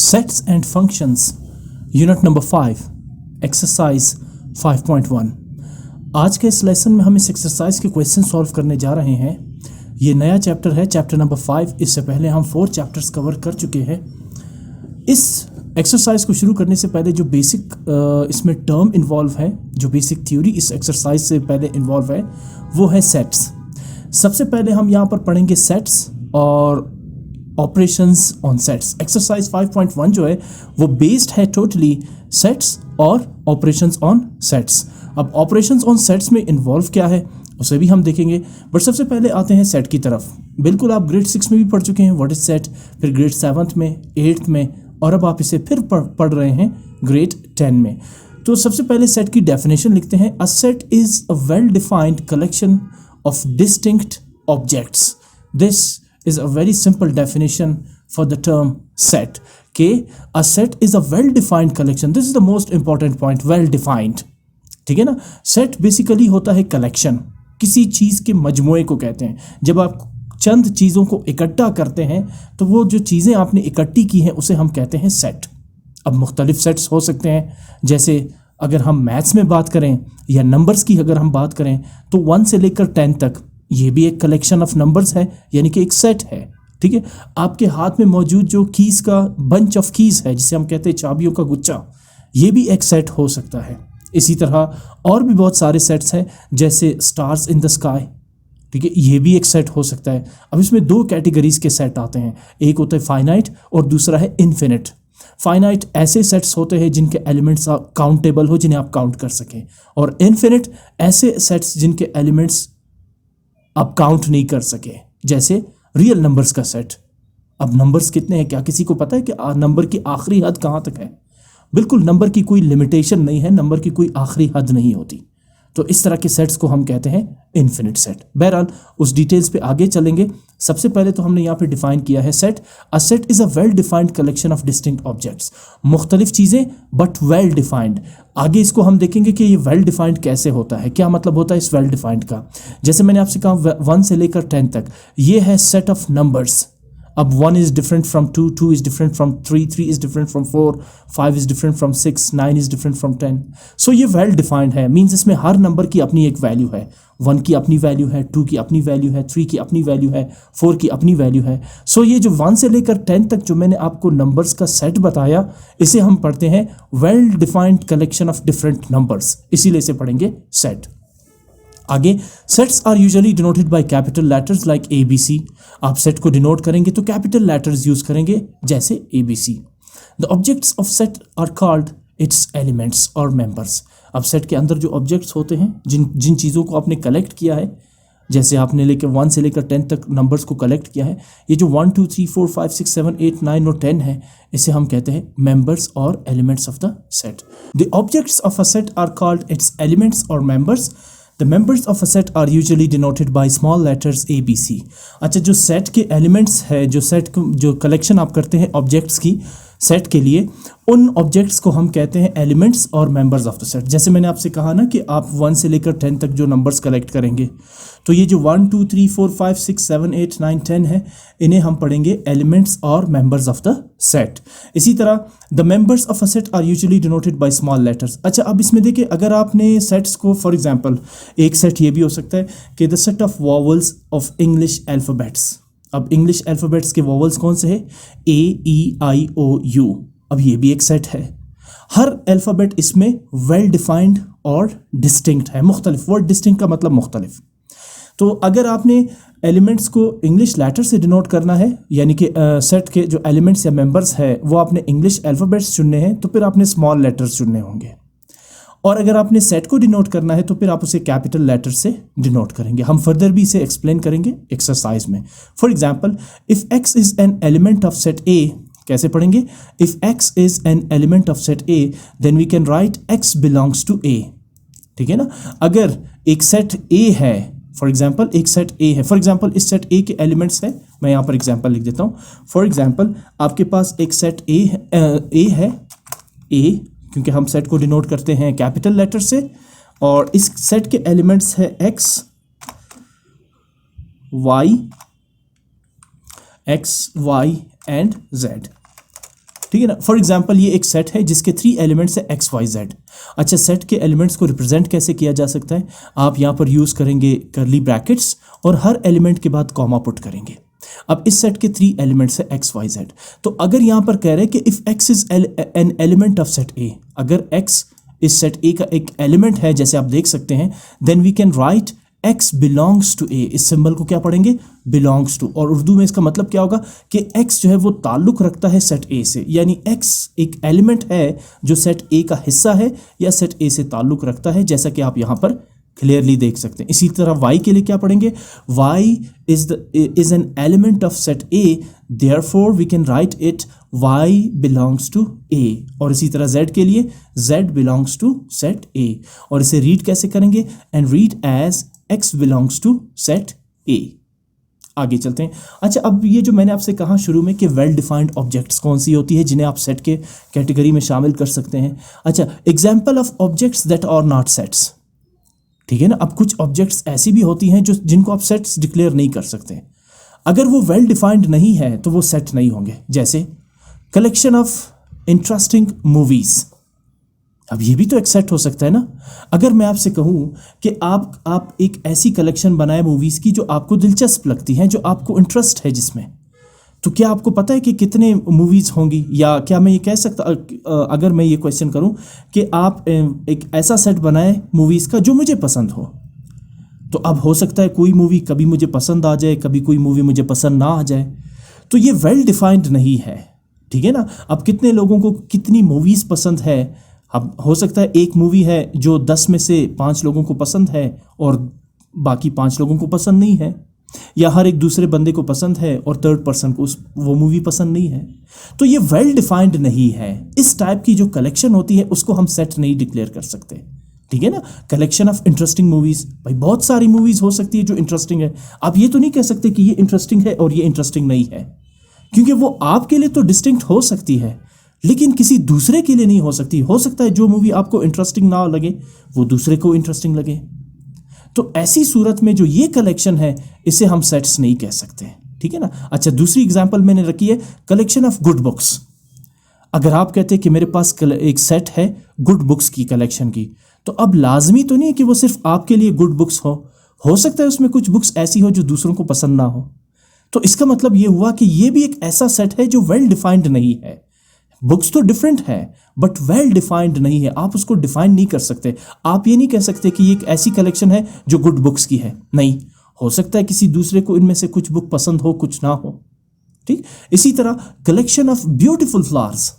Sets and functions, unit number 5, exercise 5.1। आज के इस लेसन में हम इस एक्सरसाइज के क्वेश्चन सॉल्व करने जा रहे हैं। ये नया चैप्टर है, चैप्टर नंबर 5। इससे पहले हम 4 चैप्टर्स कवर कर चुके हैं। इस एक्सरसाइज को शुरू करने से पहले जो बेसिक इसमें टर्म इन्वॉल्व है, जो बेसिक थ्योरी इस एक्सरसाइज से पहले इन्वॉल्व है, वो है सेट्स। सबसे पहले हम यहाँ पर पढ़ेंगे सेट्स और ऑपरेशंस ऑन सेट्स। एक्सरसाइज 5.1 जो है वो बेस्ड है टोटली सेट्स और ऑपरेशंस ऑन सेट्स। अब ऑपरेशंस ऑन सेट्स में इन्वॉल्व क्या है उसे भी हम देखेंगे, बट सबसे पहले आते हैं सेट की तरफ। बिल्कुल आप ग्रेड 6 में भी पढ़ चुके हैं व्हाट इज सेट, फिर ग्रेड 7 में, 8th में, और अब आप इसे फिर पढ़ रहे हैं ग्रेड 10 में। तो सबसे पहले सेट की डेफिनेशन लिखते हैं। A set is a well defined collection of distinct objects. This is a very simple definition for the term set. Okay, a set is a well defined collection. This is the most important point, well defined. ठीक है ना। set basically होता है collection, किसी चीज़ के मजमुए को कहते हैं। जब आप चंद चीज़ों को इकट्ठा करते हैं तो वो जो चीज़ें आपने इकट्ठी की हैं उसे हम कहते हैं set। अब मुख्तलिफ सेट्स हो सकते हैं, जैसे अगर हम मैथ्स में बात करें या नंबर्स की अगर हम बात करें तो 1 से लेकर 10 तक ये भी एक कलेक्शन ऑफ नंबर्स है, यानी कि एक सेट है। ठीक है, आपके हाथ में मौजूद जो कीज़ का बंच ऑफ कीज़ है, जिसे हम कहते हैं चाबियों का गुच्छा, ये भी एक सेट हो सकता है। इसी तरह और भी बहुत सारे सेट्स हैं, जैसे स्टार्स इन द स्काई। ठीक है, ये भी एक सेट हो सकता है। अब इसमें 2 कैटेगरीज के सेट आते हैं, एक होता है फाइनाइट और दूसरा है इन्फिनिट। फाइनाइट ऐसे सेट्स होते हैं जिनके एलिमेंट्स काउंटेबल हो, जिन्हें आप काउंट कर सकें, और इन्फिनिट ऐसे सेट्स जिनके एलिमेंट्स आप काउंट नहीं कर सके, जैसे रियल नंबर्स का सेट। अब नंबर्स कितने हैं, क्या किसी को पता है कि नंबर की आखिरी हद कहाँ तक है? बिल्कुल, नंबर की कोई लिमिटेशन नहीं है, नंबर की कोई आखिरी हद नहीं होती। तो इस तरह के सेट्स को हम कहते हैं इन्फिनिट सेट। बहरहाल उस डिटेल्स पे आगे चलेंगे। सबसे पहले तो हमने यहाँ पे डिफाइन किया है set. A set is a well defined collection of distinct objects. मुख्तलिफ चीज़ें बट वेल डिफाइंड। आगे इसको हम देखेंगे कि ये वेल डिफाइंड कैसे होता है, क्या मतलब होता है इस वेल डिफाइंड का। जैसे मैंने आपसे कहा 1 से लेकर 10 तक ये है सेट ऑफ नंबर्स। अब 1 is different from 2, 2 is different from 3, 3 is different from 4, 5 is different from 6, 9 is different from 10. So ये well defined है, मीन्स इसमें हर नंबर की अपनी एक वैल्यू है। 1 की अपनी वैल्यू है, 2 की अपनी वैल्यू है, 3 की अपनी वैल्यू है, 4 की अपनी वैल्यू है। सो ये जो 1 से लेकर 10 तक जो मैंने आपको नंबर्स का सेट बताया, इसे हम पढ़ते हैं well defined collection of different numbers, इसीलिए इसे पढ़ेंगे सेट। आगे, sets are usually denoted by capital letters like ABC। आप सेट को डिनोट करेंगे तो कैपिटल लेटर्स यूज करेंगे, जैसे ABC। The objects of set are called its elements और मेंबर्स। अब सेट के अंदर जो ऑब्जेक्ट्स होते हैं, जिन चीज़ों को आपने कलेक्ट किया है, जैसे आपने 1 से लेकर 10 तक नंबर्स को कलेक्ट किया है, ये जो 1 2 3 4 5 6 7 8 9 और 10 है, इसे हम कहते हैं मेंबर्स और elements of the set. The objects of a set are called its elements और members. The members of a set are usually denoted by small letters ABC। अच्छा, जो सेट के एलिमेंट्स है, जो कलेक्शन आप करते हैं ऑब्जेक्ट्स की सेट के लिए, उन ऑब्जेक्ट्स को हम कहते हैं एलिमेंट्स और मेंबर्स ऑफ द सेट। जैसे मैंने आपसे कहा ना कि आप 1 से लेकर 10 तक जो नंबर्स कलेक्ट करेंगे, तो ये जो 1 2 3 4 5 6 7 8 9 10 है, इन्हें हम पढ़ेंगे एलिमेंट्स और मेंबर्स ऑफ द सेट। इसी तरह the members of a set are usually denoted by small letters. अच्छा, अब इसमें देखिए, अगर आपने सेट्स को, फॉर एग्जांपल एक सेट ये भी हो सकता है कि the set of vowels of English alphabets. अब इंग्लिश अल्फ़ाबेट्स के वॉवल्स कौन से हैं? AEIOU। अब ये भी एक सेट है। हर अल्फ़ाबेट इसमें वेल डिफाइंड और डिस्टिंक्ट है। मुख्तलिफ, वर्ड डिस्टिंक्ट का मतलब मुख्तलिफ। तो अगर आपने एलिमेंट्स को इंग्लिश लेटर से डिनोट करना है, यानी कि सेट के जो एलिमेंट्स या मेंबर्स है वो आपने इंग्लिश अल्फ़ाबेट्स चुनने हैं, तो फिर आपने स्मॉल लेटर्स चुनने होंगे। और अगर आपने सेट को डिनोट करना है तो फिर आप उसे कैपिटल लेटर से डिनोट करेंगे। हम फर्दर भी इसे एक्सप्लेन करेंगे एक्सरसाइज में। For example, if x is an element of set A, कैसे पढ़ेंगे? If x is an element of set A, then we can write x belongs to A। ठीक है ना। अगर एक सेट A है, फॉर एग्जाम्पल एक सेट A है, फॉर एग्जाम्पल इस सेट A के एलिमेंट्स हैं, मैं यहाँ पर एग्जाम्पल लिख देता हूँ। फॉर एग्जाम्पल आपके पास एक सेट A है, A, क्योंकि हम सेट को डिनोट करते हैं कैपिटल लेटर से, और इस सेट के एलिमेंट्स है X Y एंड Z। ठीक है ना। फॉर एग्जाम्पल ये एक सेट है जिसके 3 एलिमेंट्स है एक्स वाई जेड। अच्छा, सेट के एलिमेंट्स को रिप्रेजेंट कैसे किया जा सकता है? आप यहाँ पर यूज करेंगे करली ब्रैकेट्स और हर एलिमेंट के बाद कॉमा पुट करेंगे। अब इस सेट के 3 एलिमेंट्स है एक्स वाई जेड। तो अगर यहाँ पर कह रहे हैं कि if x is an element of set ए, अगर एक्स इस सेट ए का एक एलिमेंट है जैसे आप देख सकते हैं, then we can write x belongs to A. इस सिंबल को क्या पढ़ेंगे? Belongs to. और उर्दू में इसका मतलब क्या होगा कि x जो है वो ताल्लुक रखता है सेट ए से, यानी x एक एलिमेंट है जो सेट ए का हिस्सा है या सेट ए से ताल्लुक रखता है, जैसा कि आप यहां पर क्लियरली देख सकते हैं। इसी तरह y के लिए क्या पढ़ेंगे? y is an element of set A, therefore we can write it y belongs to A। और इसी तरह z के लिए z belongs to set A। और इसे रीड कैसे करेंगे? and read as x belongs to set A। आगे चलते हैं। अच्छा, अब ये जो मैंने आपसे कहा शुरू में कि वेल डिफाइंड ऑब्जेक्ट्स कौन सी होती है जिन्हें आप सेट के कैटेगरी में शामिल कर सकते हैं। अच्छा, example of objects that are not sets, ठीक है ना। अब कुछ ऑब्जेक्ट्स ऐसी भी होती हैं जो जिनको आप सेट्स डिक्लेयर नहीं कर सकते। अगर वो वेल डिफाइंड नहीं है तो वो सेट नहीं होंगे। जैसे कलेक्शन ऑफ इंटरेस्टिंग मूवीज, अब ये भी तो एक सेट हो सकता है ना। अगर मैं आपसे कहूं कि आप एक ऐसी कलेक्शन बनाए मूवीज की जो आपको दिलचस्प लगती हैं, जो आपको इंटरेस्ट है जिसमें, तो क्या आपको पता है कि कितने मूवीज होंगी? या क्या मैं ये कह सकता, अगर मैं ये क्वेश्चन करूं कि आप एक ऐसा सेट बनाए मूवीज का जो मुझे पसंद हो, तो अब हो सकता है कोई मूवी कभी मुझे पसंद आ जाए, कभी कोई मूवी मुझे पसंद ना आ जाए, तो ये वेल डिफाइंड नहीं है, ठीक है ना। अब कितने लोगों को कितनी मूवीज पसंद है? अब हो सकता है एक मूवी है जो 10 में से 5 लोगों को पसंद है और बाकी 5 लोगों को पसंद नहीं है, या हर एक दूसरे बंदे को पसंद है और थर्ड पर्सन को वो मूवी पसंद नहीं है। तो ये वेल डिफाइंड नहीं है। इस टाइप की जो कलेक्शन होती है उसको हम सेट नहीं डिक्लेयर कर सकते, ठीक है ना। कलेक्शन ऑफ इंटरेस्टिंग मूवीज, भाई बहुत सारी मूवीज हो सकती है जो इंटरेस्टिंग है। आप ये तो नहीं कह सकते कि ये इंटरेस्टिंग है और ये इंटरेस्टिंग नहीं है, क्योंकि वो आपके लिए तो डिस्टिंक्ट हो सकती है लेकिन किसी दूसरे के लिए नहीं हो सकती। हो सकता है जो मूवी आपको इंटरेस्टिंग ना लगे वो दूसरे को इंटरेस्टिंग लगे। तो ऐसी सूरत में जो ये कलेक्शन है इसे हम सेट्स नहीं कह सकते, ठीक है ना। अच्छा, दूसरी एग्जांपल मैंने रखी है कलेक्शन ऑफ गुड बुक्स। अगर आप कहते हैं कि मेरे पास एक सेट है गुड बुक्स की कलेक्शन की, तो अब लाजमी तो नहीं है कि वो सिर्फ आपके लिए गुड बुक्स हो सकता है उसमें कुछ बुक्स ऐसी हो जो दूसरों को पसंद ना हो। तो इसका मतलब ये हुआ कि ये भी एक ऐसा सेट है जो वेल डिफाइंड नहीं है। बुक्स तो डिफरेंट है बट वेल डिफाइंड नहीं है, आप उसको डिफाइन नहीं कर सकते। आप ये नहीं कह सकते कि ये एक ऐसी कलेक्शन है जो गुड बुक्स की है, नहीं। हो सकता है किसी दूसरे को इनमें से कुछ बुक पसंद हो, कुछ ना हो, ठीक। इसी तरह कलेक्शन ऑफ ब्यूटीफुल फ्लावर्स।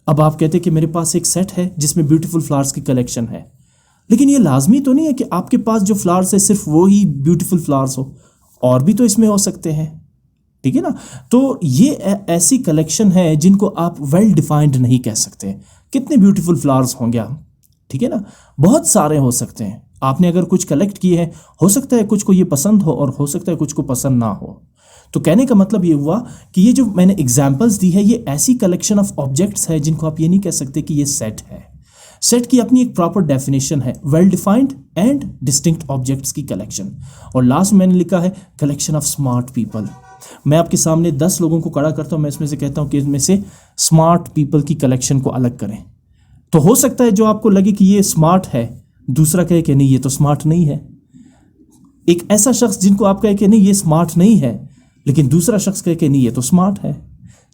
अब आप कहते हैं कि मेरे पास एक सेट है जिसमें ब्यूटीफुल फ्लावर्स की कलेक्शन है, लेकिन ये लाजमी तो नहीं है कि आपके पास जो फ्लावर्स है सिर्फ वो ही ब्यूटीफुल फ्लावर्स हो, और भी तो इसमें हो सकते हैं, ठीक है ना। तो ये ऐसी कलेक्शन है जिनको आप वेल डिफाइंड नहीं कह सकते। कितने ब्यूटीफुल फ्लावर्स होंगे आप, ठीक है ना, बहुत सारे हो सकते हैं। आपने अगर कुछ कलेक्ट किए हैं, हो सकता है कुछ को ये पसंद हो और हो सकता है कुछ को पसंद ना हो। तो कहने का मतलब ये हुआ कि ये जो मैंने एग्जाम्पल्स दी है ये ऐसी कलेक्शन ऑफ ऑब्जेक्ट्स है जिनको आप ये नहीं कह सकते कि ये सेट है। सेट की अपनी एक प्रॉपर डेफिनेशन है, well defined and distinct objects की कलेक्शन। और लास्ट मैंने लिखा है कलेक्शन ऑफ स्मार्ट पीपल। मैं आपके सामने 10 लोगों को खड़ा करता हूं, मैं इसमें से कहता हूं कि इसमें से स्मार्ट पीपल की कलेक्शन को अलग करें। तो हो सकता है जो आपको लगे कि ये स्मार्ट है, दूसरा कहे कि नहीं ये तो स्मार्ट नहीं है। एक ऐसा शख्स जिनको आप कहे कि नहीं ये स्मार्ट नहीं है, लेकिन दूसरा शख्स कहे कि नहीं ये तो स्मार्ट है।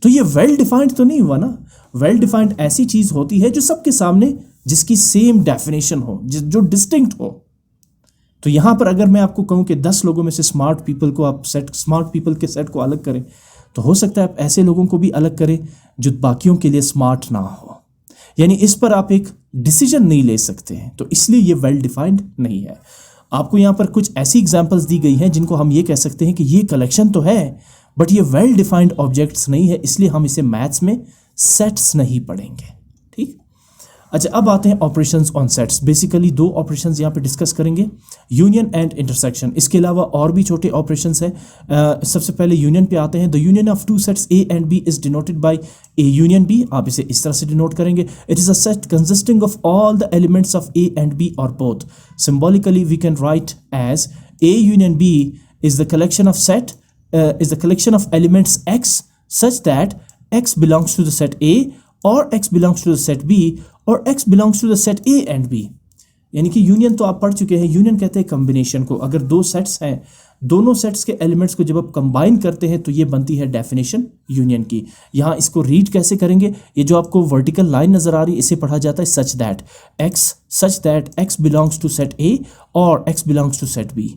तो ये वेल डिफाइंड तो नहीं हुआ ना। वेल डिफाइंड ऐसी चीज होती है जो सबके सामने जिसकी सेम डेफिनेशन हो, जो डिस्टिंक्ट हो। तो यहां पर अगर मैं आपको कहूं कि 10 लोगों में से स्मार्ट पीपल को आप स्मार्ट पीपल के सेट को अलग करें, तो हो सकता है आप ऐसे लोगों को भी अलग करें जो बाकियों के लिए स्मार्ट ना हो, यानी इस पर आप एक डिसीजन नहीं ले सकते हैं। तो इसलिए ये वेल डिफाइंड नहीं है। आपको यहां पर कुछ ऐसी एग्जांपल्स दी गई हैं जिनको हम ये कह सकते हैं कि ये कलेक्शन तो है बट ये वेल डिफाइंड ऑब्जेक्ट्स नहीं है, इसलिए हम इसे मैथ्स में सेट्स नहीं पढ़ेंगे, ठीक। अच्छा, अब आते हैं operations on sets. Basically 2 operations यहाँ पे डिस्कस करेंगे, यूनियन एंड इंटरसेक्शन। इसके अलावा और भी छोटे ऑपरेशंस हैं। सबसे पहले यूनियन पे आते हैं। The union of 2 sets A and B is denoted by A union B. आप इसे इस तरह से डिनोट करेंगे, it is a set consisting of all the elements of A and B और both. Symbolically we can write as A union B is the collection of set is the collection of elements x such that x belongs to the set A और x belongs to the set B और x belongs to the set A and B। यानी कि union तो आप पढ़ चुके हैं, union कहते हैं कॉम्बिनेशन को। अगर दो सेट्स हैं, दोनों सेट्स के एलिमेंट्स को जब आप कंबाइन करते हैं तो ये बनती है डेफिनेशन यूनियन की। यहाँ इसको रीड कैसे करेंगे, ये जो आपको वर्टिकल लाइन नजर आ रही है इसे पढ़ा जाता है such that x belongs to set A और x belongs to set B।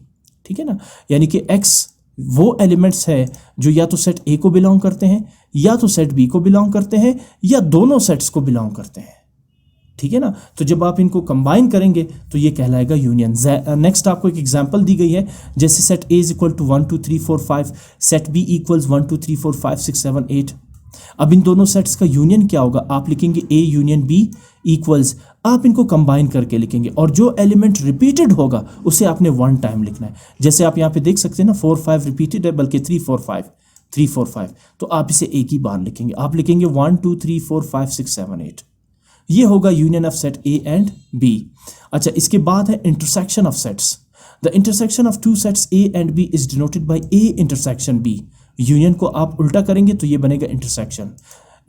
ठीक है ना, यानी कि x वो एलिमेंट्स है जो या तो सेट A को बिलोंग करते हैं या तो सेट B को बिलोंग करते हैं या दोनों सेट्स को बिलोंग करते हैं। ठीक है ना, तो जब आप इनको कंबाइन करेंगे तो ये कहलाएगा यूनियन। नेक्स्ट आपको एक एग्जांपल दी गई है, जैसे set A is equal to 1 2 3 4 5, set B equals 1 2 3 4 5 6 7 8। अब इन दोनों सेट्स का यूनियन क्या होगा, आप लिखेंगे A यूनियन B इक्वल्स, आप इनको कंबाइन करके लिखेंगे और जो एलिमेंट रिपीटेड होगा उसे आपने 1 टाइम लिखना है। जैसे आप यहाँ पे देख सकते हैं ना 4 5 रिपीटेड है, बल्कि 3 4 5, तो आप इसे एक ही बार लिखेंगे। आप लिखेंगे 1 2 3 4 5 6 7 8। ये होगा union of set A and B। अच्छा, इसके बाद है intersection of sets. The intersection of two sets A and B is denoted bye A intersection B। Union को आप उल्टा करेंगे तो ये बनेगा intersection.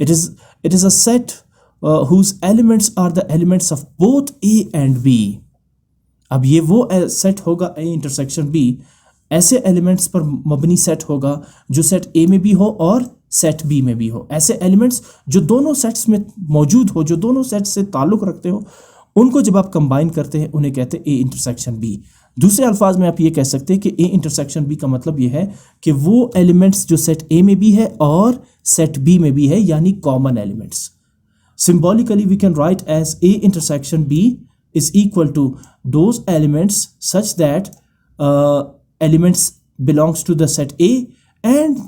It is a set whose elements are the elements of both A and B। अब ये वो सेट होगा A इंटरसेक्शन B, ऐसे एलिमेंट्स पर मबनी सेट होगा जो सेट A में भी हो और सेट B में भी हो। ऐसे एलिमेंट्स जो दोनों सेट्स में मौजूद हो, जो दोनों सेट्स से ताल्लुक़ रखते हो, उनको जब आप कंबाइन करते हैं उन्हें कहते हैं A इंटरसेक्शन B। दूसरे अल्फाज में आप ये कह सकते हैं कि A इंटरसेक्शन B का मतलब ये है कि वो एलिमेंट्स जो सेट A में भी है और सेट B में भी है, यानी common elements. Symbolically we can write as A intersection B is equal to those elements such that elements belongs to the set A and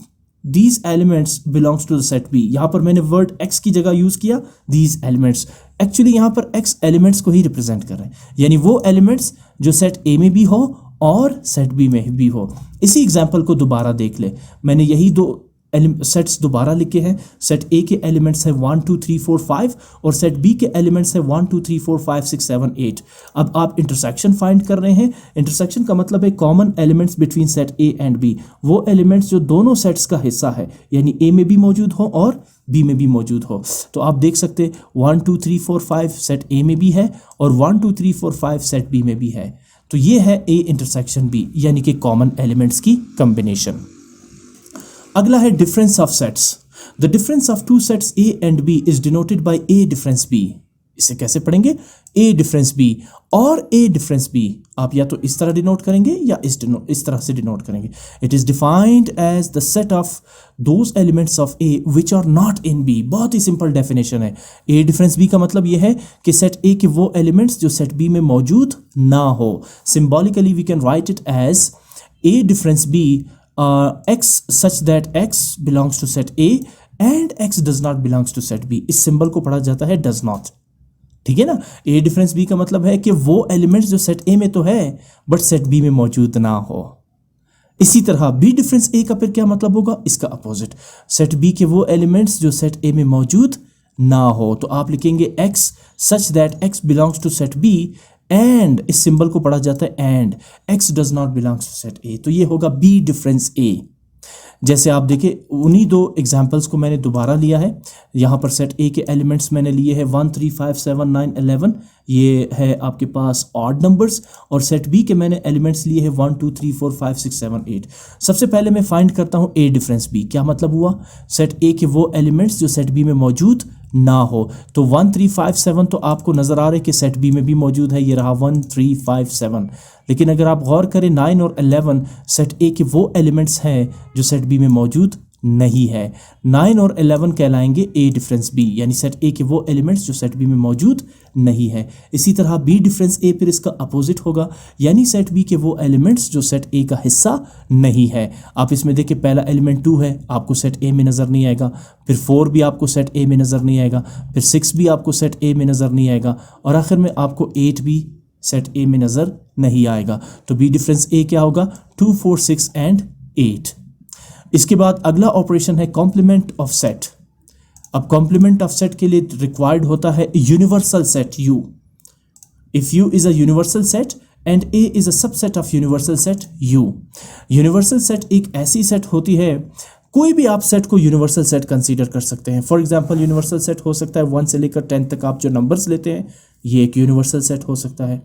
these elements belongs to the set B। यहाँ पर मैंने word x की जगह use किया these elements, actually यहाँ पर x elements को ही represent कर रहे हैं, यानी वो एलिमेंट्स जो सेट A में भी हो और सेट B में भी हो। इसी एग्जाम्पल को दोबारा देख ले, मैंने यही दो सेट्स दोबारा लिखे हैं। सेट A के एलिमेंट्स है 1 2 3 4 5 और सेट B के एलिमेंट्स है 1 2 3 4 5 6 7 8। अब आप इंटरसेक्शन फाइंड कर रहे हैं। इंटरसेक्शन का मतलब है common elements between set A and B, वो एलिमेंट्स जो दोनों सेट्स का हिस्सा है, यानी A में भी मौजूद हो और B में भी मौजूद हो। तो आप देख सकते हैं 1 2 3 4 5 सेट A में भी है और 1 2 3 4 5 सेट B में भी है। तो ये है A इंटरसेक्शन B, यानी कि कॉमन एलिमेंट्स की कॉम्बिनेशन। अगला है difference of sets. The difference of two sets A and B is denoted bye A difference B। इसे कैसे पढ़ेंगे, A डिफरेंस B और A डिफरेंस B आप या तो इस तरह डिनोट करेंगे या इस तरह से डिनोट करेंगे। It is defined as the set of those elements of A which are not in B। बहुत ही सिंपल डेफिनेशन है। A डिफरेंस B का मतलब यह है कि सेट A के वो एलिमेंट्स जो सेट B में मौजूद ना हो। Symbolically we can write it as A difference B x such that x belongs to set A and x does not belongs to set B। इस सिंबल को पढ़ा जाता है does not। ठीक है ना, A डिफरेंस B का मतलब है कि वो एलिमेंट्स जो सेट A में तो है बट सेट B में मौजूद ना हो। इसी तरह B डिफरेंस A का फिर क्या मतलब होगा, इसका अपोजिट, सेट B के वो एलिमेंट्स जो सेट A में मौजूद ना हो। तो आप लिखेंगे x such that x belongs to set B and इस सिंबल को पढ़ा जाता है and x does not belongs to set A। तो ये होगा B डिफरेंस A। जैसे आप देखिए उन्हीं दो एग्जाम्पल्स को मैंने दोबारा लिया है। यहाँ पर सेट A के एलिमेंट्स मैंने लिए हैं 1 3 5 7 9 11, ये है आपके पास ऑड नंबर्स, और सेट B के मैंने एलिमेंट्स लिए हैं 1 2 3 4 5 6 7 8। सबसे पहले मैं फाइंड करता हूँ A डिफरेंस B। क्या मतलब हुआ, सेट A के वो एलिमेंट्स जो सेट B में मौजूद ना हो। तो 1 3 5 7 तो आपको नजर आ रहा है कि सेट B में भी मौजूद है, ये रहा 1 3 5 7। लेकिन अगर आप गौर करें 9 और 11 सेट A के वो एलिमेंट्स हैं जो सेट B में मौजूद नहीं है। 9 और 11 कहलाएंगे A डिफरेंस B, यानी सेट A के वो एलिमेंट्स जो सेट B में मौजूद नहीं है। इसी तरह B डिफरेंस A फिर इसका अपोजिट होगा, यानी सेट B के वो एलिमेंट्स जो सेट A का हिस्सा नहीं है। आप इसमें देखिए पहला एलिमेंट 2 है, आपको सेट A में नज़र नहीं आएगा, फिर 4 भी आपको सेट A में नज़र नहीं आएगा, फिर 6 भी आपको सेट A में नज़र नहीं आएगा, और आखिर में आपको 8 भी सेट A में नज़र नहीं आएगा। तो B डिफरेंस A क्या होगा, 2 4 6 एंड 8। इसके बाद अगला ऑपरेशन है कॉम्प्लीमेंट ऑफ सेट। अब कॉम्प्लीमेंट ऑफ सेट के लिए रिक्वायर्ड होता है universal set U। If U is a universal set and A is a subset of universal set U। Universal set एक ऐसी सेट होती है कोई भी आप सेट को यूनिवर्सल सेट कंसीडर कर सकते हैं। फॉर एग्जांपल यूनिवर्सल सेट हो सकता है 1 से लेकर 10 तक आप जो नंबर्स लेते हैं, ये एक यूनिवर्सल सेट हो सकता है।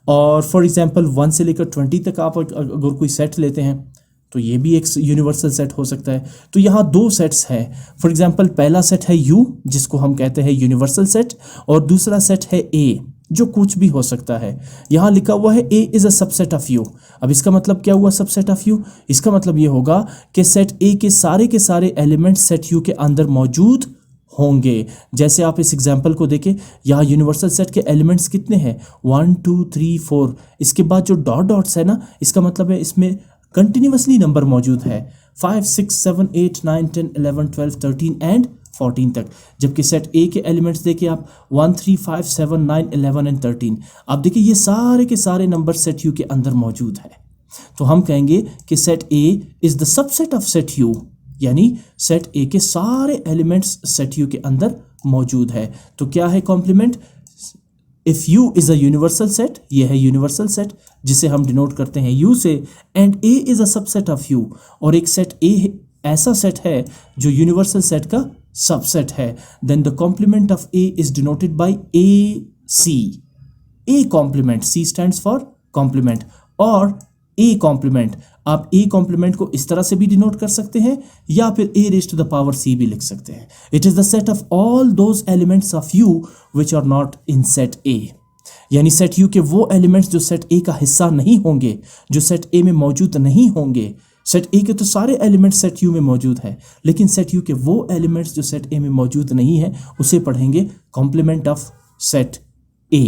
और फॉर एग्जांपल 1 से लेकर 20 तक आप अगर कोई सेट लेते हैं तो ये भी एक यूनिवर्सल सेट हो सकता है। तो यहाँ दो सेट्स हैं। फॉर एग्जांपल पहला सेट है U, जिसको हम कहते हैं यूनिवर्सल सेट, और दूसरा सेट है A, जो कुछ भी हो सकता है। यहाँ लिखा हुआ है A is a subset of U। अब इसका मतलब क्या हुआ सबसेट ऑफ U? इसका मतलब ये होगा कि सेट A के सारे एलिमेंट्स सेट U के अंदर मौजूद होंगे। जैसे आप इस एग्जाम्पल को देखें, यहाँ यूनिवर्सल सेट के एलिमेंट्स कितने हैं? 1 2 3 4। इसके बाद जो डॉट डॉट्स है ना, इसका मतलब है इसमें कंटिन्यूसली नंबर मौजूद है, 5 6 7 8 9 10 11 12 13 एंड 14 तक। जबकि सेट ए के एलिमेंट्स देखिए आप 1 3 5 7 9 11 एंड 13। आप देखिए ये सारे के सारे नंबर सेट यू के अंदर मौजूद है। तो हम कहेंगे कि set A is the subset of set you, यानी सेट ए के सारे एलिमेंट्स सेट यू के अंदर मौजूद है। तो क्या है complement? If U is a universal set, ये है यूनिवर्सल सेट जिसे हम डिनोट करते हैं U से, and A is a subset of U, और एक सेट A ऐसा सेट है जो यूनिवर्सल सेट का सबसेट है, then the complement of A is denoted by AC। A complement, C stands for complement, और A कॉम्प्लीमेंट, आप A कॉम्प्लीमेंट को इस तरह से भी डिनोट कर सकते हैं या फिर A raised to the power C भी लिख सकते हैं। It is the set of all those elements of U which are not in set A, यानी सेट U के वो एलिमेंट्स जो सेट A का हिस्सा नहीं होंगे, जो सेट A में मौजूद नहीं होंगे। सेट A के तो सारे एलिमेंट्स सेट U में मौजूद है, लेकिन सेट U के वो एलिमेंट्स जो सेट A में मौजूद नहीं है उसे पढ़ेंगे कॉम्प्लीमेंट ऑफ सेट A।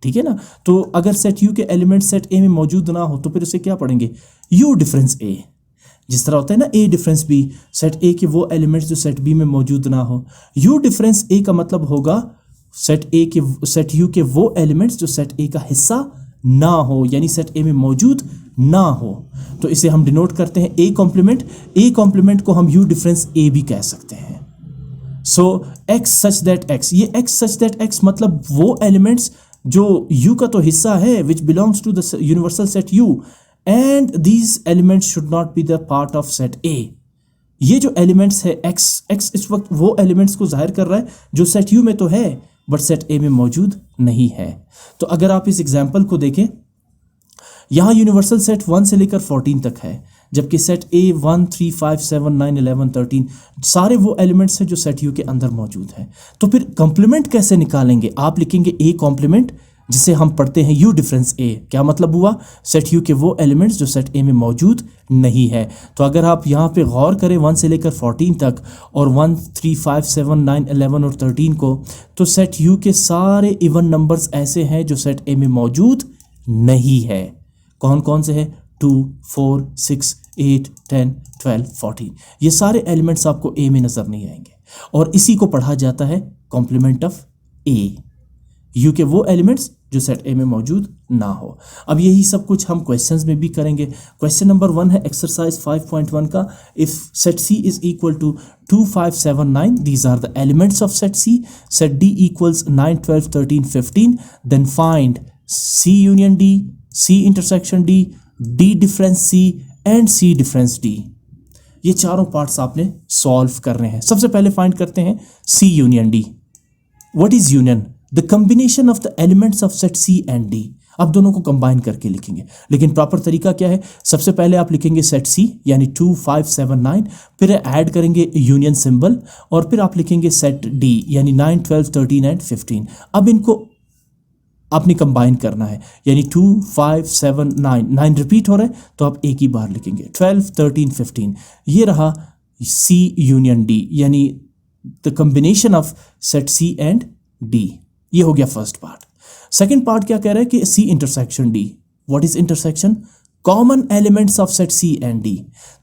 ठीक है ना? तो अगर सेट U के एलिमेंट सेट A में मौजूद ना हो तो फिर उसे क्या पढ़ेंगे? U difference A। जिस तरह होता है ना A difference B, set A के वो एलिमेंट्स जो सेट B में मौजूद ना हो। U डिफरेंस A का मतलब होगा सेट U के वो एलिमेंट्स जो सेट A का हिस्सा ना हो, यानी सेट A में मौजूद ना हो। तो इसे हम डिनोट करते हैं A कॉम्प्लीमेंट। A कॉम्प्लीमेंट को हम U डिफरेंस A भी कह सकते हैं। सो X सच दैट X, ये X सच दैट X मतलब वो एलिमेंट्स जो U का तो हिस्सा है, which belongs to the universal set U, and these elements should not be the part of set A। ये जो एलिमेंट्स है X इस वक्त वो एलिमेंट्स को जाहिर कर रहा है जो सेट U में तो है बट सेट A में मौजूद नहीं है। तो अगर आप इस एग्जाम्पल को देखें, यहाँ यूनिवर्सल सेट 1 से लेकर 14 तक है, जबकि सेट A 1 3 5 7 9 11 13 सारे वो एलिमेंट्स हैं जो सेट U के अंदर मौजूद हैं। तो फिर कॉम्प्लीमेंट कैसे निकालेंगे? आप लिखेंगे A कॉम्प्लीमेंट, जिसे हम पढ़ते हैं U डिफरेंस A। क्या मतलब हुआ? सेट U के वो एलिमेंट्स जो सेट A में मौजूद नहीं है। तो अगर आप यहाँ पे गौर करें 1 से लेकर 14 तक और 1 3 5 7 9 11 और 13 को, तो सेट U के सारे इवन नंबर्स ऐसे हैं जो सेट A में मौजूद नहीं है। कौन कौन से हैं? 2 4 6 8 10 12 14। ये सारे एलिमेंट्स आपको A में नज़र नहीं आएंगे, और इसी को पढ़ा जाता है कॉम्प्लीमेंट ऑफ A। U के वो एलिमेंट्स जो सेट A में मौजूद ना हो। अब यही सब कुछ हम क्वेश्चंस में भी करेंगे। क्वेश्चन नंबर 1 है एक्सरसाइज 5.1 का, if set C is equal to 2 5 7 9, these are the elements of set C, set D equals 9 12 13 15, then find C union D, C intersection D, D difference C and C difference D। ये चारों parts आपने solve करने हैं। सबसे पहले find करते हैं C union D। What is union? The combination of the elements of set C and D। अब दोनों को कंबाइन करके लिखेंगे, लेकिन प्रॉपर तरीका क्या है? सबसे पहले आप लिखेंगे सेट C यानी 2 5 7 9, फिर ऐड करेंगे यूनियन सिंबल, और फिर आप लिखेंगे सेट D यानी 9 12 13 एंड 15। अब इनको आपने कंबाइन करना है, यानी 2 5 7 9, 9 रिपीट हो रहा है तो आप एक ही बार लिखेंगे 12 13 15। ये रहा C यूनियन D, यानी the combination of set C and D। ये हो गया फर्स्ट पार्ट। सेकंड पार्ट क्या कह रहा है कि C intersection D। What is intersection? Common elements of set C and D।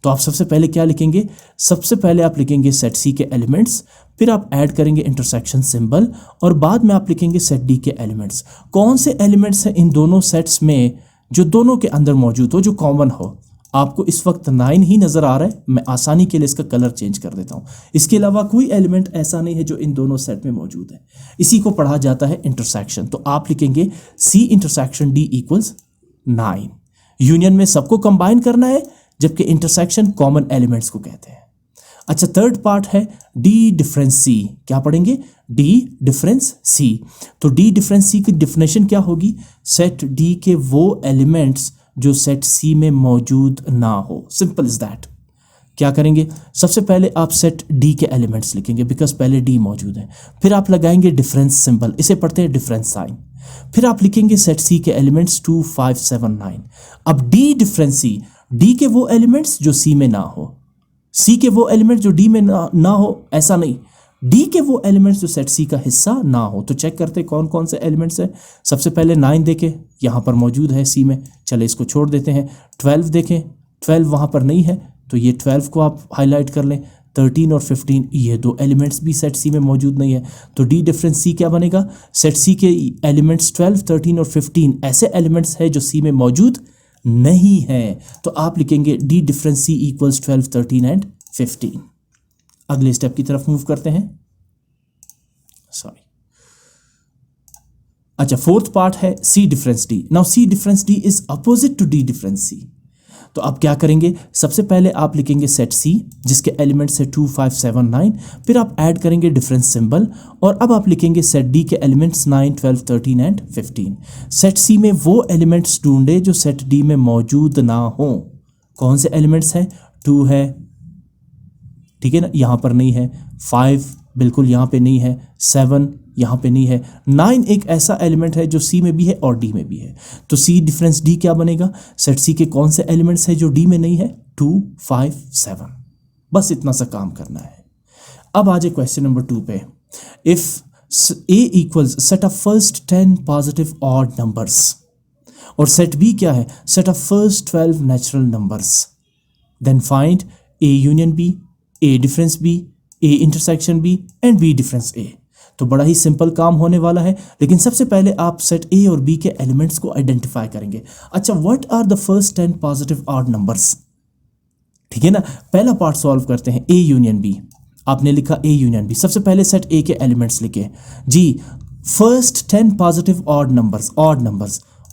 तो आप सबसे पहले क्या लिखेंगे? सबसे पहले आप लिखेंगे सेट C के एलिमेंट्स, फिर आप ऐड करेंगे इंटरसेक्शन सिंबल, और बाद में आप लिखेंगे सेट D के एलिमेंट्स। कौन से एलिमेंट्स हैं इन दोनों सेट्स में जो दोनों के अंदर मौजूद हो, जो कॉमन हो? आपको इस वक्त 9 ही नज़र आ रहा है, मैं आसानी के लिए इसका कलर चेंज कर देता हूँ। इसके अलावा कोई एलिमेंट ऐसा नहीं है जो इन दोनों सेट में मौजूद है। इसी को पढ़ा जाता है इंटरसेक्शन। तो आप लिखेंगे C intersection D equals 9। Union में सबको कंबाइन करना है, जबकि इंटरसेक्शन कॉमन एलिमेंट्स को कहते हैं। अच्छा, थर्ड पार्ट है डी डिफरेंस सी। क्या पढ़ेंगे? D difference C. तो डी डिफरेंस सी की डिफिनेशन क्या होगी? सेट डी के वो एलिमेंट्स जो सेट सी में मौजूद ना हो। Simple is that. क्या करेंगे? सबसे पहले आप सेट डी के एलिमेंट्स लिखेंगे बिकॉज पहले डी मौजूद है, फिर आप लगाएंगे डिफरेंस सिंबल, इसे पढ़ते हैं डिफरेंस साइन, फिर आप लिखेंगे सेट सी के एलिमेंट्स 2 5 7 9। अब डी डिफरेंस सी, डी के वो एलिमेंट्स जो सी में ना हो, सी के वो एलिमेंट जो डी में ना हो, ऐसा नहीं, डी के वो एलिमेंट्स जो सेट सी का हिस्सा ना हो। तो चेक करते कौन कौन से एलिमेंट्स हैं। सबसे पहले 9 देखें, यहाँ पर मौजूद है सी में, चले इसको छोड़ देते हैं। 12 देखें, 12 वहाँ पर नहीं है तो ये 12 को आप हाईलाइट कर लें। 13 और 15 ये दो एलिमेंट्स भी सेट सी में मौजूद नहीं है। तो डी डिफरेंस सी क्या बनेगा? सेट सी के एलिमेंट्स 12, 13 और 15 ऐसे एलिमेंट्स हैं जो सी में मौजूद नहीं है। तो आप लिखेंगे D difference C equals 12, 13 and 15। अगले स्टेप की तरफ मूव करते हैं। सॉरी, अच्छा, फोर्थ पार्ट है C difference D. Now C difference D is opposite to D difference C. तो आप क्या करेंगे? सबसे पहले आप लिखेंगे सेट सी जिसके एलिमेंट्स है 2 5 7 9, फिर आप ऐड करेंगे डिफरेंस सिंबल, और अब आप लिखेंगे सेट डी के एलिमेंट्स 9 12 13 एंड 15। सेट सी में वो एलिमेंट्स ढूंढे जो सेट डी में मौजूद ना हो। कौन से एलिमेंट्स हैं? 2 है, ठीक है ना, यहाँ पर नहीं है। 5 बिल्कुल यहाँ पे नहीं है। 7 यहाँ पे नहीं है। 9 एक ऐसा एलिमेंट है जो सी में भी है और डी में भी है। तो सी डिफरेंस डी क्या बनेगा? सेट सी के कौन से एलिमेंट्स है जो डी में नहीं है? 2 5 7। बस इतना सा काम करना है। अब आ जाए क्वेश्चन नंबर 2 पे। If A equals set of first 10 positive odd numbers, और सेट बी क्या है? Set of first 12 natural numbers, then find A union B, A difference B, A intersection B and B difference A. तो बड़ा ही simple काम होने वाला है, लेकिन सबसे पहले आप सेट ए और बी के एलिमेंट्स को आइडेंटिफाई करेंगे। अच्छा, what are the first 10 positive odd numbers? ठीक है ना, पहला पार्ट सॉल्व करते हैं। ए यूनियन बी, आपने लिखा ए यूनियन बी। सबसे पहले सेट ए के एलिमेंट्स लिखे जी। First 10 positive odd numbers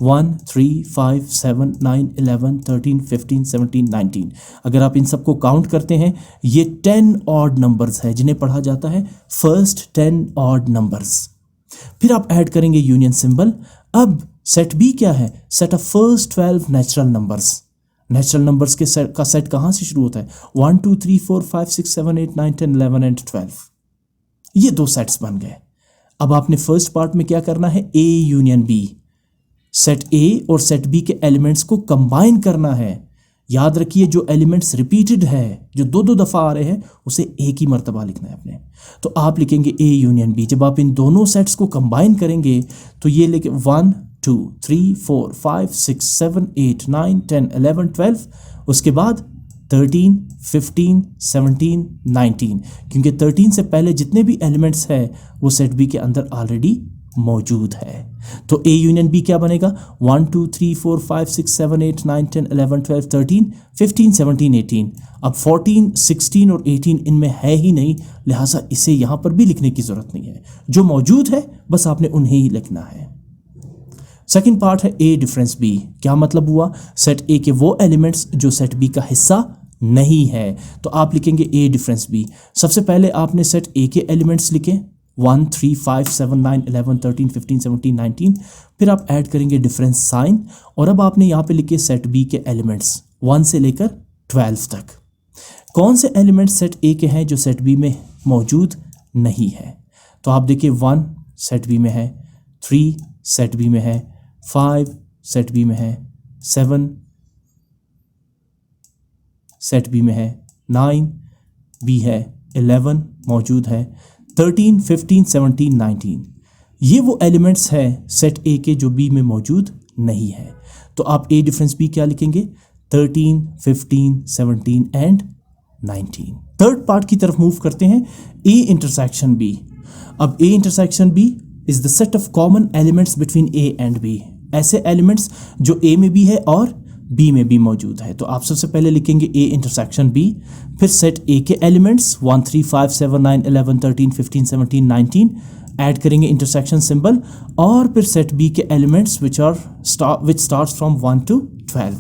1 3 5 7 9 11 13 15 17 19। अगर आप इन सबको काउंट करते हैं, ये 10 ऑड नंबर्स है जिन्हें पढ़ा जाता है फर्स्ट 10 ऑड नंबर्स। फिर आप ऐड करेंगे यूनियन सिंबल। अब सेट बी क्या है? Set of first 12 natural numbers. Natural numbers के सेट का सेट कहाँ से शुरू होता है? 1 2 3 4 5 6 7 8 9 10 11 एंड 12। ये दो सेट्स बन गए। अब आपने फर्स्ट पार्ट में क्या करना है? A union B, set A और सेट बी के एलिमेंट्स को कंबाइन करना है। याद रखिए, जो एलिमेंट्स रिपीटेड है, जो दो दो दफ़ा आ रहे हैं, उसे एक ही मर्तबा लिखना है अपने। तो आप लिखेंगे ए यूनियन बी। जब आप इन दोनों सेट्स को कंबाइन करेंगे तो ये लिखे 1 2 3 4 5 6 7 8 9 10 11 12, उसके बाद 13 15 17 19, क्योंकि 13 से पहले जितने भी एलिमेंट्स हैं वो सेट बी के अंदर ऑलरेडी मौजूद है। तो ए यूनियन बी क्या बनेगा? 1 2 3 4 5 6 7 8 9 10 11 12 13 15 17 18। अब 14 16 और 18 इनमें है ही नहीं, लिहाजा इसे यहाँ पर भी लिखने की जरूरत नहीं है। जो मौजूद है बस आपने उन्हें ही लिखना है। सेकंड पार्ट है ए डिफरेंस बी। क्या मतलब हुआ? सेट ए के वो एलिमेंट्स जो सेट बी का हिस्सा नहीं है। तो आप लिखेंगे ए डिफरेंस बी। सबसे पहले आपने सेट ए के एलिमेंट्स लिखे 1 3 5 7 9 11 13 15 17 19, फिर आप ऐड करेंगे डिफरेंस साइन, और अब आपने यहाँ पे लिखे सेट बी के एलिमेंट्स 1 से लेकर 12 तक। कौन से एलिमेंट्स सेट ए के हैं जो सेट बी में मौजूद नहीं है? तो आप देखिए 1 सेट बी में है, 3 सेट बी में है, 5 सेट बी में है, 7 सेट बी में है, 9 बी है, 11 मौजूद है, 13 15 17 19 ये वो एलिमेंट्स हैं सेट ए के जो बी में मौजूद नहीं है। तो आप ए डिफरेंस बी क्या लिखेंगे? 13 15 17 एंड 19। थर्ड पार्ट की तरफ मूव करते हैं, ए इंटरसेक्शन बी। अब A intersection B is the set of common elements between A and B. ऐसे एलिमेंट्स जो ए में भी है और बी में भी मौजूद है। तो आप सबसे पहले लिखेंगे ए इंटरसेक्शन बी, फिर सेट ए के एलिमेंट्स 1 3 5 7 9 11 13 15 17 19, ऐड करेंगे इंटरसेक्शन सिंबल, और फिर सेट बी के elements which starts from 1 to 12।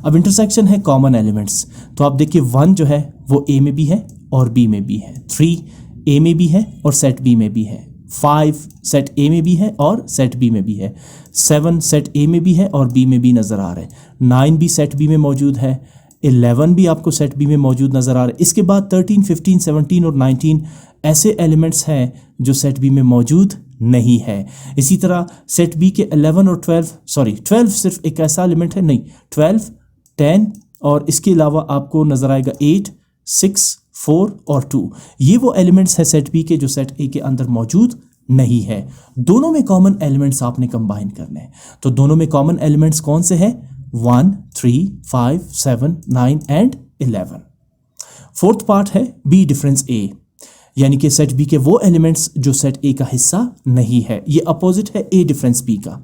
अब इंटरसेक्शन है कॉमन एलिमेंट्स, तो आप देखिए 1 जो है वो ए में भी है और बी में भी है, 3 ए में भी है और सेट बी में भी है, 5 सेट ए में भी है और सेट बी में भी है, 7 सेट ए में भी है और बी में भी नज़र आ रहा है, 9 भी सेट बी में मौजूद है, 11 भी आपको सेट बी में मौजूद नज़र आ रहा है। इसके बाद 13, 15, 17 और 19 ऐसे एलिमेंट्स हैं जो सेट बी में मौजूद नहीं है। इसी तरह सेट बी के 11 और 12 सिर्फ एक ऐसा एलिमेंट है, नहीं, 12, 10 और इसके अलावा आपको नज़र आएगा 8, 6, 4 और 2। ये वो एलिमेंट्स हैं सेट बी के जो सेट ए के अंदर मौजूद नहीं है। दोनों में कॉमन एलिमेंट्स आपने कंबाइन करने हैं। तो दोनों में कॉमन एलिमेंट्स कौन से हैं? 1, 3, 5, 7, 9 एंड 11। फोर्थ पार्ट है बी डिफरेंस ए, यानी कि सेट बी के वो एलिमेंट्स जो सेट ए का हिस्सा नहीं है। ये अपोजिट है ए डिफरेंस बी का।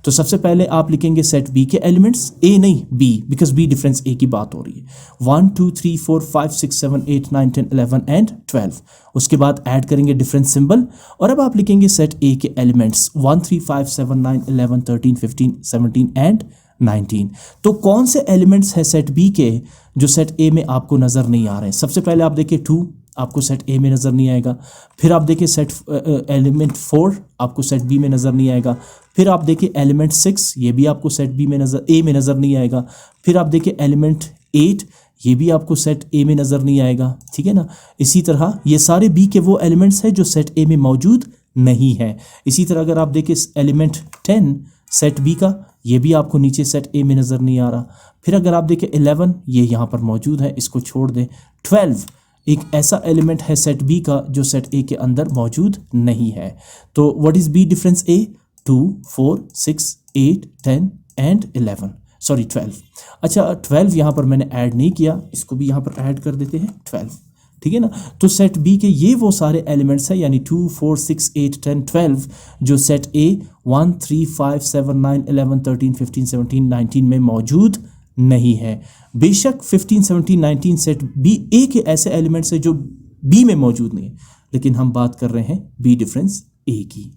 तो सबसे पहले आप लिखेंगे सेट बी के एलिमेंट्स, ए नहीं बी, बिकॉज बी डिफरेंस ए की बात हो रही है। 1, 2, 3, 4, 5, 6, 7, 8, 9, 10, 11 एंड 12। उसके बाद ऐड करेंगे डिफरेंस सिंबल और अब आप लिखेंगे सेट ए के एलिमेंट्स 1, 3, 5, 7, 9, 11, 13, 15, 17 एंड 19। तो कौन से एलिमेंट्स हैं सेट बी के जो सेट ए में आपको नज़र नहीं आ रहे हैं? सबसे पहले आप देखिए 2 आपको सेट ए में नज़र नहीं आएगा, फिर आप देखिए सेट एलिमेंट 4 आपको सेट बी में नज़र नहीं आएगा, फिर आप देखिए एलिमेंट 6 ये भी आपको सेट बी में ए में नज़र नहीं आएगा, फिर आप देखिए एलिमेंट 8 ये भी आपको सेट ए में नज़र नहीं आएगा, ठीक है ना। इसी तरह ये सारे बी के वो एलिमेंट्स हैं जो सेट ए में मौजूद नहीं है। इसी तरह अगर आप देखिए एलिमेंट 10 सेट बी का, ये भी आपको नीचे सेट ए में नज़र नहीं आ रहा। फिर अगर आप देखें 11 ये यहाँ पर मौजूद है, इसको छोड़ दें। 12 एक ऐसा एलिमेंट है सेट बी का जो सेट ए के अंदर मौजूद नहीं है। तो what is B difference A? 2, 4, 6, 8, 10 and 12। अच्छा 12 यहाँ पर मैंने ऐड नहीं किया, इसको भी यहाँ पर ऐड कर देते हैं 12, ठीक है ना। तो सेट बी के ये वो सारे एलिमेंट्स हैं, यानी 2, 4, 6, 8, 10, 12 जो सेट ए 1, 3, 5, 7, 9, 11, 13, 15, 17, 19 में मौजूद नहीं है। बेशक 15, 17, 19 सेट बी ए के ऐसे एलिमेंट्स हैं जो बी में मौजूद नहीं है, लेकिन हम बात कर रहे हैं बी डिफरेंस ए की।